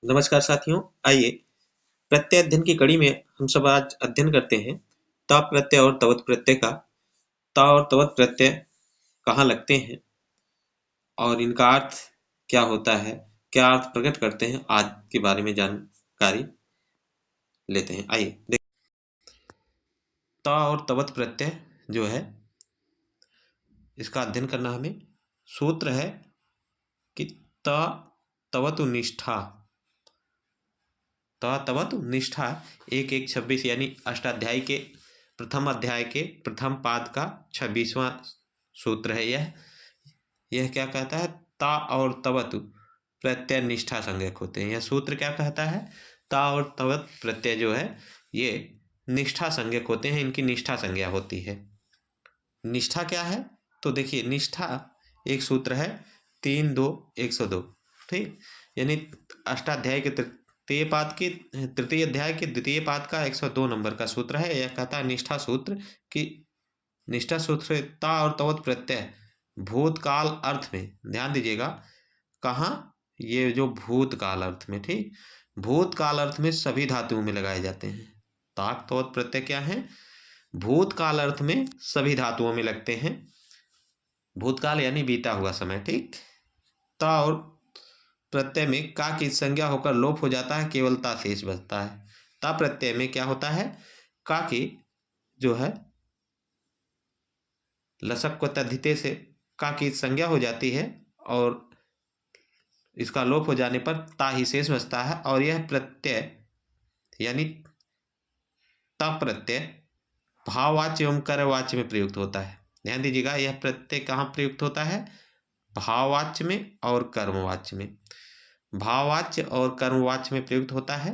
नमस्कार साथियों, आइए प्रत्यय अध्ययन की कड़ी में हम सब आज अध्ययन करते हैं ता प्रत्यय और तवत प्रत्यय का। ता और तवत प्रत्यय कहाँ लगते हैं और इनका अर्थ क्या होता है, क्या अर्थ प्रकट करते हैं, आज के बारे में जानकारी लेते हैं। आइए ता और तवत प्रत्यय जो है इसका अध्ययन करना हमें। सूत्र है कि ता तवतु निष्ठा, ता तवतु निष्ठा 1:1:26 यानी अष्टाध्यायी के प्रथम अध्याय के प्रथम पाद का 26वां सूत्र है। यह क्या कहता है? ता और तवतु प्रत्यय निष्ठा संज्ञक होते हैं। यह सूत्र क्या कहता है? ता और तवत प्रत्यय जो है ये निष्ठा संज्ञक होते हैं, इनकी निष्ठा संज्ञा होती है। निष्ठा क्या है? तो देखिए, निष्ठा एक सूत्र है 3:2:102, ठीक, यानी अष्टाध्याय के तृतीय अध्याय के द्वितीय पाद का 102 नंबर का सूत्र है। यह कहता है निष्ठा सूत्र कि निष्ठा सूत्र ता और तवत प्रत्यय भूतकाल अर्थ में, ध्यान दीजिएगा, कहाँ? ये जो भूतकाल अर्थ में, ठीक, भूतकाल अर्थ में सभी धातुओं में लगाए जाते हैं। ता तवत प्रत्यय क्या है? भूतकाल अर्थ में सभी धातुओं में लगते हैं। भूतकाल यानी बीता हुआ समय, ठीक। ता और प्रत्यय में का की संज्ञा होकर लोप हो जाता है, केवल ता शेष बचता है। ता प्रत्यय में क्या होता है? का की जो है लसक को तद्धिते से का की संज्ञा हो जाती है और इसका लोप हो जाने पर ता ही शेष बचता है। और यह प्रत्यय यानी ता प्रत्यय भाववाच्य एवं कर्मवाच्य में प्रयुक्त होता है। ध्यान दीजिएगा, यह प्रत्यय कहाँ प्रयुक्त होता है? भाववाच्य में और कर्मवाच्य में। भाववाच्य और कर्मवाच्य में प्रयुक्त होता है,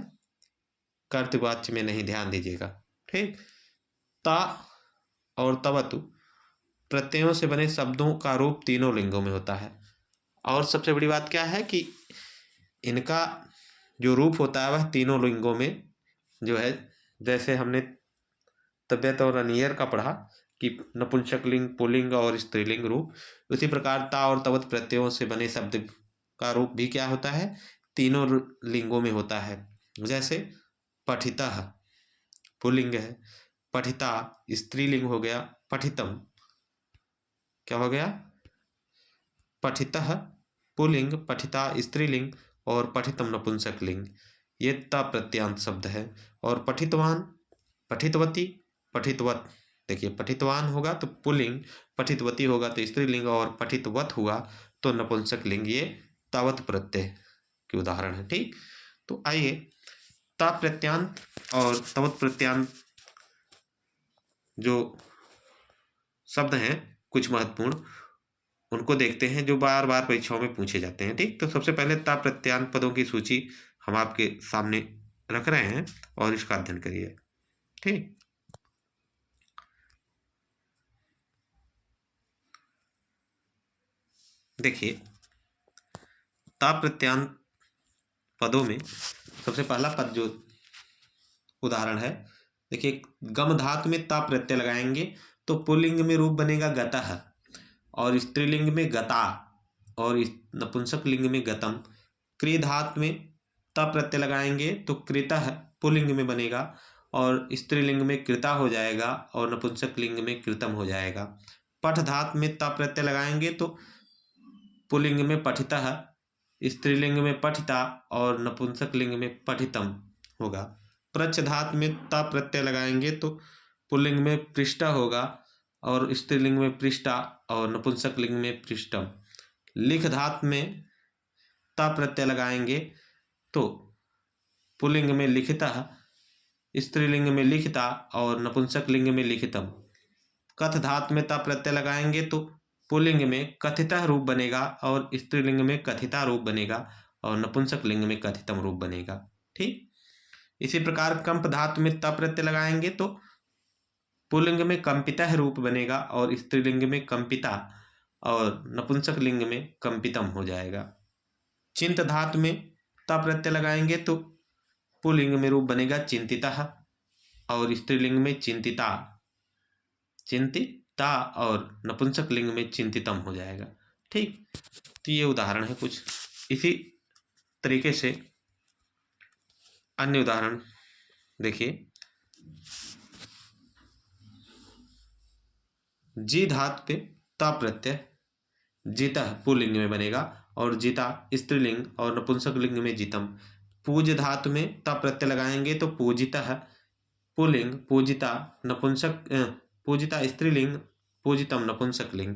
कर्तवाच्य में नहीं, ध्यान दीजिएगा, ठीक। ता और तवतु प्रत्ययों से बने शब्दों का रूप तीनों लिंगों में होता है। और सबसे बड़ी बात क्या है कि इनका जो रूप होता है वह तीनों लिंगों में जो है, जैसे हमने तबियत और अनियर का पढ़ा कि नपुंसक लिंग, पुल्लिंग और स्त्रीलिंग रूप, उसी प्रकार ता और तवत प्रत्ययों से बने शब्द का रूप भी क्या होता है? तीनों लिंगों में होता है। जैसे पठितः पुल्लिंग है, पठिता स्त्रीलिंग हो गया, पठितम क्या हो गया? पठितः पुल्लिंग, पठिता स्त्रीलिंग और पठितम नपुंसक लिंग, ये ता प्रत्यांत शब्द है। और पठितवान, पठितवती, पठितवत, देखिए पठितवान होगा तो पुल्लिंग, पठितवती होगा तो स्त्रीलिंग और पठितवत हुआ तो नपुंसक लिंग। ये तावत प्रत्यय के उदाहरण है, ठीक। तो आइए ता प्रत्यांत और तवत प्रत्यांत जो शब्द हैं कुछ महत्वपूर्ण, उनको देखते हैं जो बार बार परीक्षाओं में पूछे जाते हैं, ठीक। तो सबसे पहले ता प्रत्यांत पदों की सूची हम आपके सामने रख रहे हैं और इसका अध्ययन करिए, ठीक। देखिए, ता प्रत्यांत पदों में सबसे पहला पद जो उदाहरण है, देखिए, गम धातु में ता प्रत्यय लगाएंगे तो पुल्लिंग में रूप बनेगा गतः और स्त्रीलिंग में गता और नपुंसक लिंग में गतम। क्री धातु में ता प्रत्यय लगाएंगे तो कृतः पुल्लिंग में बनेगा और स्त्रीलिंग में कृता हो जाएगा और नपुंसक लिंग में कृतम हो जाएगा। पठ धातु में ता प्रत्यय लगाएंगे तो पुल्लिंग में पठितः, स्त्रीलिंग में पठिता और नपुंसक लिंग में पठितम होगा। प्रच धातु में ता प्रत्यय लगाएंगे तो पुल्लिंग में पृष्ठा होगा और स्त्रीलिंग में पृष्ठा और नपुंसक लिंग में पृष्ठम। लिख धातु में ता प्रत्यय लगाएंगे तो पुल्लिंग में लिखिता, स्त्रीलिंग में लिखिता और नपुंसक लिंग में लिखितम। कथ धातु में ता प्रत्यय लगाएंगे तो पुल्लिंग में कथितः रूप बनेगा और स्त्रीलिंग में कथिता रूप बनेगा और नपुंसक लिंग में कथितम रूप बनेगा, ठीक। इसी प्रकार कंप धातु में ता प्रत्यय लगाएंगे तो पुल्लिंग में कंपितः रूप बनेगा और स्त्रीलिंग में कंपिता और नपुंसक लिंग में कंपितम हो जाएगा। चिंत धातु में ता प्रत्यय लगाएंगे तो पुल्लिंग में रूप बनेगा चिंतितः और स्त्रीलिंग में चिंतिता, चिंतिता और नपुंसक लिंग में चिंतितम हो जाएगा, ठीक। तो ये उदाहरण है कुछ। इसी तरीके से अन्य उदाहरण देखिए, जी धातु पे ता प्रत्यय जितः पुल्लिंग में बनेगा और जिता स्त्रीलिंग और नपुंसक लिंग में जितम। पूज धातु में ता प्रत्यय लगाएंगे तो पूजितः पुल्लिंग, पूजिता नपुंसक पूजिता स्त्रीलिंग, पूजितम नपुंसक लिंग।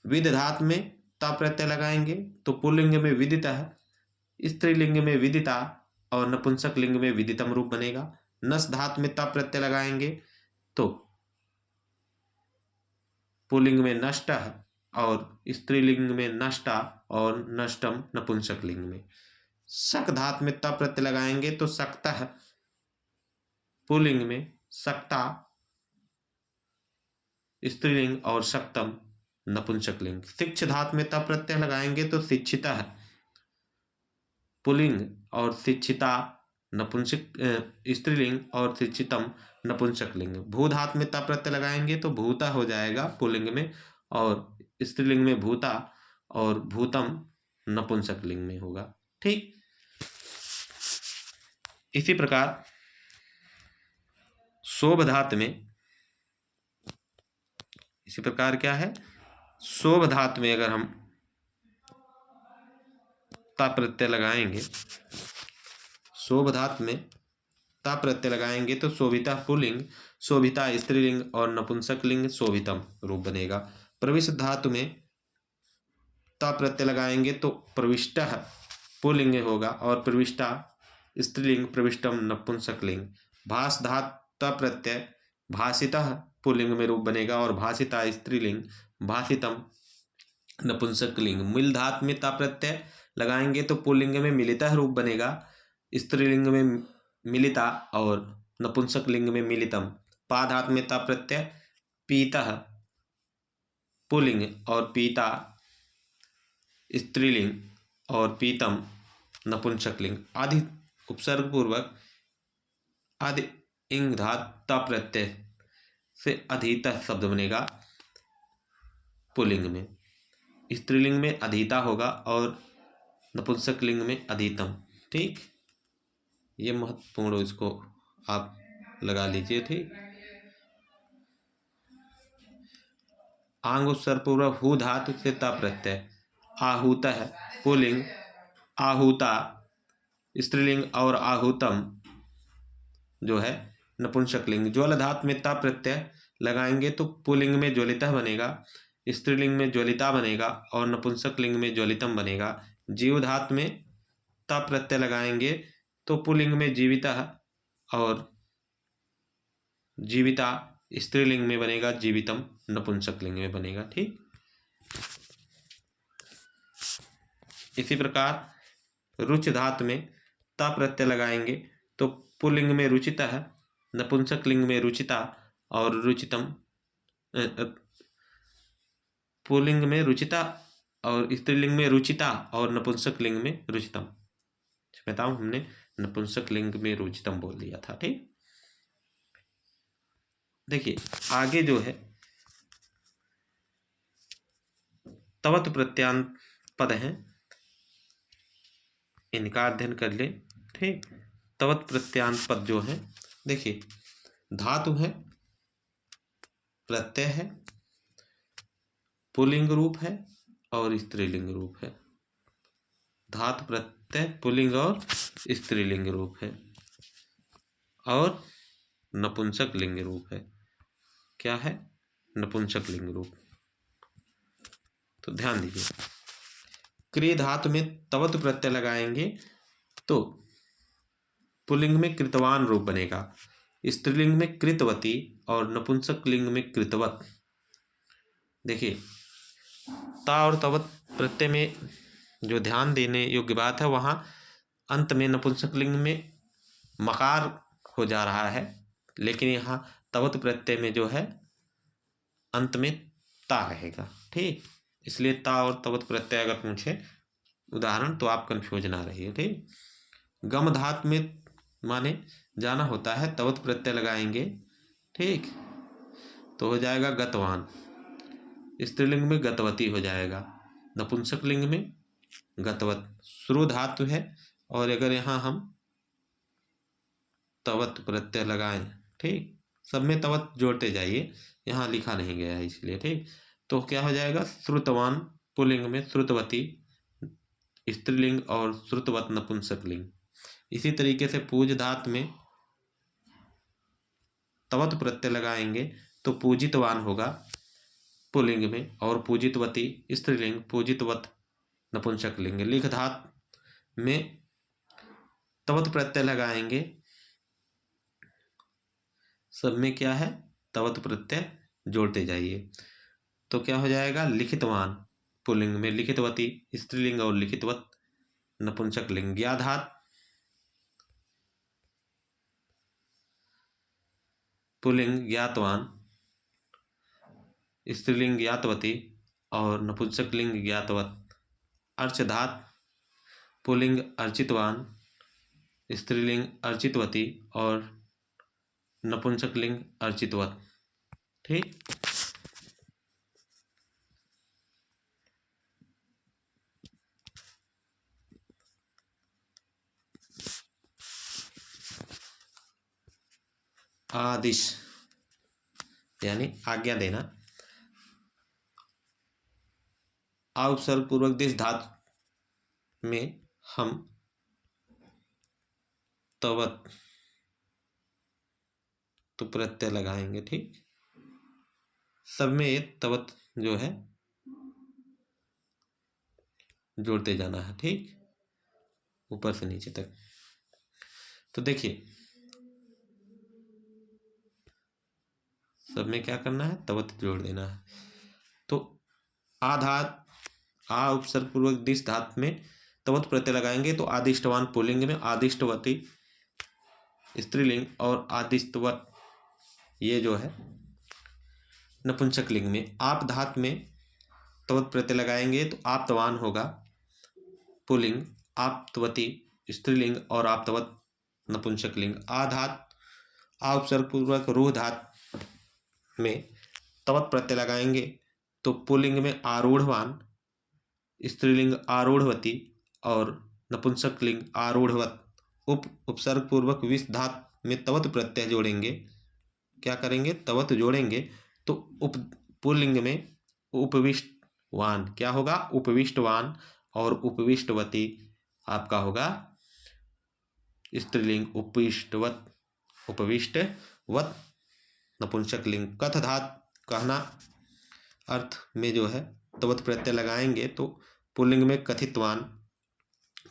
विद धातु में ता प्रत्यय लगाएंगे तो पुल्लिंग में विदितः, स्त्रीलिंग में विदिता और नपुंसक लिंग में विदितम रूप बनेगा। नस धातु में ता प्रत्यय लगाएंगे तो पुल्लिंग में नष्टः और स्त्रीलिंग में नष्टा और नष्टम नपुंसक लिंग में। शक धातु में ता प्रत्यय लगाएंगे तो शक्तः पुल्लिंग में, शक्ता स्त्रीलिंग और शक्तम नपुंसक लिंग। शिक्ष धातु में ता प्रत्यय लगाएंगे तो शिक्षितः पुल्लिंग और शिक्षिता नपुंसक स्त्रीलिंग और शिक्षितम नपुंसक लिंग। भू धातु में ता प्रत्यय लगाएंगे तो भूता हो जाएगा पुल्लिंग में और स्त्रीलिंग में भूता और भूतम नपुंसक लिंग में होगा। ठीक, इसी प्रकार शोभ धातु में, इसी प्रकार क्या है, शोभ धातु में अगर हम ता प्रत्यय लगाएंगे, शोभ धातु में ता प्रत्यय लगाएंगे तो शोभिता पुल्लिंग, शोभिता स्त्रीलिंग और नपुंसक लिंग शोभितम रूप बनेगा। प्रविष्ट धातु में ता प्रत्यय लगाएंगे तो प्रविष्टः पुल्लिंग होगा और प्रविष्टा स्त्रीलिंग, प्रविष्टम नपुंसक लिंग। भास धातु ता प्रत्यय भासितः पुल्लिंग में रूप बनेगा और भासिता स्त्रीलिंग, भासितम नपुंसक लिंग। मिल धातु में ता प्रत्यय लगाएंगे तो पुल्लिंग में मिलितः रूप बनेगा, स्त्रीलिंग में मिलिता और नपुंसक लिंग में मिलितम। पा धातु में ता प्रत्यय पीतः पुल्लिंग और पीता स्त्रीलिंग और पीतम नपुंसक लिंग। आदि उपसर्ग पूर्वक आदि इंग धातु ता प्रत्यय से अधितः शब्द बनेगा पुल्लिंग में, स्त्रीलिंग में अधिता होगा और नपुंसक लिंग में अधितम। ठीक, ये महत्वपूर्ण, इसको आप लगा लीजिए। ठीक, आंग उपसर्ग पूर्वक हु धातु से ता प्रत्यय आहूतः पुल्लिंग, आहूता स्त्रीलिंग और आहूतम जो है नपुंसक लिंग। ज्वल धातु में ता प्रत्यय लगाएंगे तो पुल्लिंग में ज्वलितः बनेगा, स्त्रीलिंग में ज्वलिता बनेगा और नपुंसक लिंग में ज्वलितम बनेगा। जीव धातु में ता प्रत्यय लगाएंगे तो पुल्लिंग में जीवितः और जीविता स्त्रीलिंग में बनेगा, जीवितम नपुंसक लिंग में बनेगा। ठीक, इसी प्रकार रुच धातु में ता प्रत्यय लगाएंगे तो पुल्लिंग में रुचितः, नपुंसक लिंग में रुचिता और रुचितम, पुल्लिंग में रुचिता और स्त्रीलिंग में रुचिता और नपुंसक लिंग में रुचितम। बताओ, हमने नपुंसक लिंग में रुचितम बोल दिया था। ठीक, देखिए आगे जो है तवत प्रत्यांत पद हैं, इनका अध्ययन कर ले। ठीक, तवत प्रत्यांत पद जो है, देखिए धातु है, प्रत्यय है, पुल्लिंग रूप है और स्त्रीलिंग रूप है। धातु प्रत्यय पुल्लिंग और स्त्रीलिंग रूप है और नपुंसक लिंग रूप है। क्या है? नपुंसक लिंग रूप। तो ध्यान दीजिए, क्रिय धातु में तवत प्रत्यय लगाएंगे तो पुल्लिंग में कृतवान रूप बनेगा, स्त्रीलिंग में कृतवती और नपुंसक लिंग में कृतवत। देखिए ता और तवत प्रत्यय में जो ध्यान देने योग्य बात है, वहाँ अंत में नपुंसक लिंग में मकार हो जा रहा है, लेकिन यहाँ तवत प्रत्यय में जो है अंत में ता रहेगा। ठीक, इसलिए ता और तवत प्रत्यय अगर पूछे उदाहरण तो आप कंफ्यूज ना रहिए। ठीक, गम धातु में माने जाना होता है, तवत प्रत्यय लगाएंगे, ठीक, तो हो जाएगा गतवान, स्त्रीलिंग में गतवती हो जाएगा, नपुंसक लिंग में गतवत। श्रु धातु है और अगर यहाँ हम तवत प्रत्यय लगाएं। ठीक, सब में तवत जोड़ते जाइए, यहाँ लिखा नहीं गया है इसलिए। ठीक, तो क्या हो जाएगा, श्रुतवान पुल्लिंग में श्रुतवती स्त्रीलिंग और श्रुतवत नपुंसकलिंग। इसी तरीके से पूज धात में तवत प्रत्यय लगाएंगे तो पूजितवान होगा पुल्लिंग में और पूजितवती स्त्रीलिंग, पूजितवत नपुंसकलिंग। लिख धात में तवत प्रत्यय लगाएंगे, सब में क्या है, तवत प्रत्यय जोड़ते जाइए। तो क्या हो जाएगा, लिखितवान पुल्लिंग में लिखितवती स्त्रीलिंग और लिखितवत नपुंसकलिंग। ज्ञाधात पुल्लिंग ज्ञातवान स्त्रीलिंग ज्ञातवती और नपुंसकलिंग ज्ञातवत। अर्चधात पुल्लिंग अर्चितवान स्त्रीलिंग अर्चितवती और नपुंसकलिंग अर्चितवत। ठीक, आदिश यानी आज्ञा देना। आ उपसर्ग पूर्वक दिस धातु में हम तवत तो प्रत्यय लगाएंगे। ठीक, सब में ये तवत जो है जोड़ते जाना है। ठीक, ऊपर से नीचे तक। तो देखिए सब में क्या करना है, तवत जोड़ देना है। तो आधात आ उपसर्ग पूर्वक दिस धातु में तवत प्रत्यय लगाएंगे तो आदिष्टवान पुल्लिंग में, आदिष्टवती स्त्रीलिंग और आदिष्टवत ये जो है नपुंसकलिंग में। आप धातु में तवत प्रत्यय लगाएंगे तो आप्तवान होगा पुल्लिंग, आप्तवती स्त्रीलिंग और आप्तवत नपुंसकलिंग। आधात आ उपसर्ग पूर्वक रूह धातु में तवत प्रत्यय लगाएंगे तो पुल्लिंग में आरूढ़वान स्त्रीलिंग आरूढ़वती और नपुंसकलिंग आरूढ़वत। उपसर्ग पूर्वक विस धातु में तवत प्रत्यय जोड़ेंगे, क्या करेंगे, तवत जोड़ेंगे तो पुल्लिंग में उपविष्टवान क्या होगा, उपविष्टवान और उपविष्टवती आपका होगा स्त्रीलिंग, उपविष्टवत उपविष्टवत नपुंसकलिंग। कथ धातु कहना अर्थ में जो है तवत प्रत्यय लगाएंगे तो पुल्लिंग में कथितवान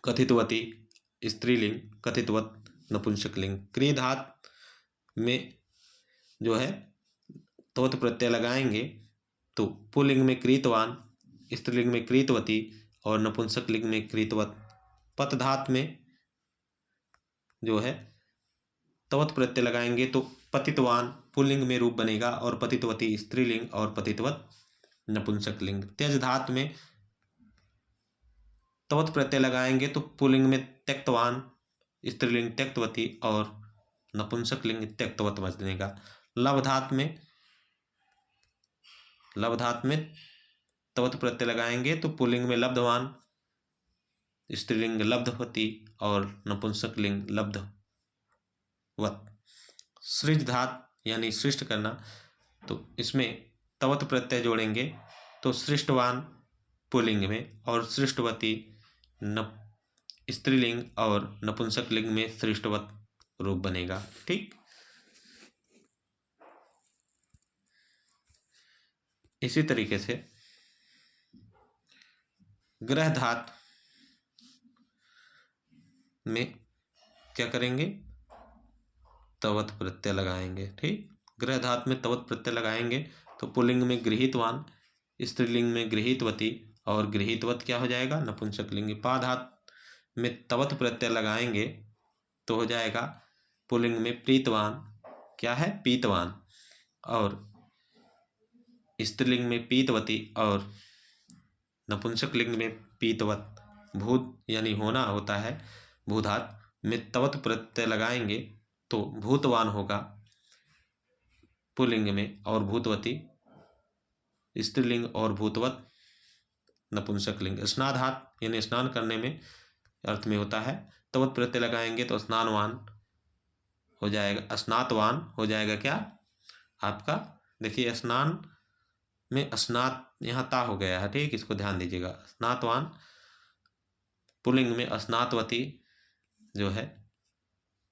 कथितवती स्त्रीलिंग, कथितवत नपुंसकलिंग। क्री धातु में जो है तवत प्रत्यय लगाएंगे तो पुल्लिंग में क्रीतवान स्त्रीलिंग में क्रीतवती और नपुंसकलिंग में क्रीतवत। पत धातु में जो है तवत प्रत्यय लगाएंगे तो पतितवान पुल्लिंग में रूप बनेगा और पतितवती स्त्रीलिंग और पतितवत नपुंसकलिंग। त्यज धातु में तवत प्रत्यय लगाएंगे तो पुल्लिंग में त्यक्तवान स्त्रीलिंग त्यक्तवती और नपुंसकलिंग त्यक्तवत बनेगा। लव धातु में तवत प्रत्यय लगाएंगे तो पुल्लिंग में लब्धवान स्त्रीलिंग लब्धवती और नपुंसकलिंग लब्धवत। सृज धातु यानी सृष्ट करना, तो इसमें तवत प्रत्यय जोड़ेंगे तो सृष्टवान पुल्लिंग में और सृष्टवती स्त्रीलिंग और नपुंसकलिंग में सृष्टवत रूप बनेगा। ठीक, इसी तरीके से ग्रह धातु में क्या करेंगे, तवत प्रत्यय लगाएंगे। ठीक, ग्रह धातु में तवत प्रत्यय लगाएंगे तो पुल्लिंग में गृहीतवान स्त्रीलिंग में गृहीतवती और गृहीतवत क्या हो जाएगा, नपुंसकलिंग। पा धातु में तवत प्रत्यय लगाएंगे तो हो जाएगा पुल्लिंग में प्रीतवान क्या है, पीतवान और स्त्रीलिंग में पीतवती और नपुंसकलिंग में पीतवत। भूत यानी होना होता है, भूधात में तवत प्रत्यय लगाएंगे तो भूतवान होगा पुल्लिंग में और भूतवती स्त्रीलिंग और भूतवत नपुंसकलिंग। स्नाधात यानी स्नान करने में अर्थ में होता है, तवत प्रत्यय लगाएंगे तो स्नानवान हो जाएगा स्नातवान, हो जाएगा क्या आपका, देखिए स्नान में स्नात यहाँ ता हो गया है, ठीक, इसको ध्यान दीजिएगा। स्नातवान पुल्लिंग में स्नातवती जो है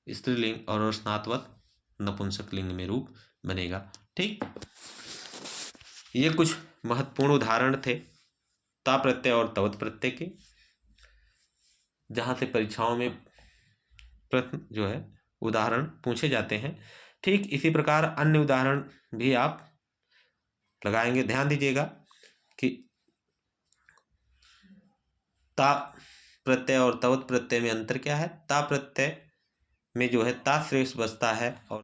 स्त्रीलिंग और स्नातवत नपुंसक लिंग में रूप बनेगा, ठीक। ये कुछ महत्वपूर्ण उदाहरण थे ता प्रत्यय और तवत प्रत्यय के, जहाँ से परीक्षाओं में प्रश्न जो है उदाहरण पूछे जाते हैं। ठीक इसी प्रकार अन्य उदाहरण भी आप लगाएंगे। ध्यान दीजिएगा कि ता प्रत्यय और तवत प्रत्यय में अंतर क्या है। ता प्रत्यय में जो है ता श्रेष्ठ बचता है और